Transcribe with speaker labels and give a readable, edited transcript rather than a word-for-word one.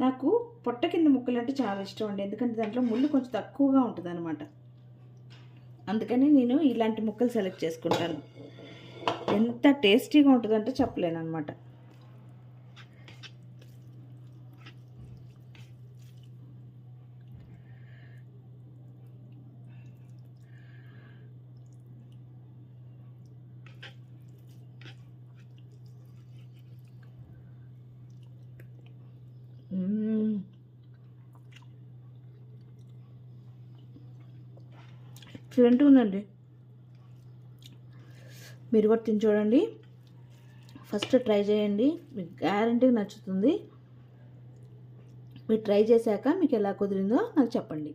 Speaker 1: నాకు పొట్ట కింద ముక్కలు అంటే చాలా ఇష్టం అండి, ఎందుకంటే దాంట్లో ముళ్ళు కొంచెం తక్కువగా ఉంటుంది అనమాట. అందుకని నేను ఇలాంటి ముక్కలు సెలెక్ట్ చేసుకుంటాను. ఎంత టేస్టీగా ఉంటుందంటే చెప్పలేను అనమాట. ఎక్సలెంట్ ఉందండి. మీరు కూడా తిని చూడండి. ఫస్ట్ ట్రై చేయండి, మీకు గ్యారంటీగా నచ్చుతుంది. మీరు ట్రై చేశాక మీకు ఎలా కుదిరిందో నాకు చెప్పండి.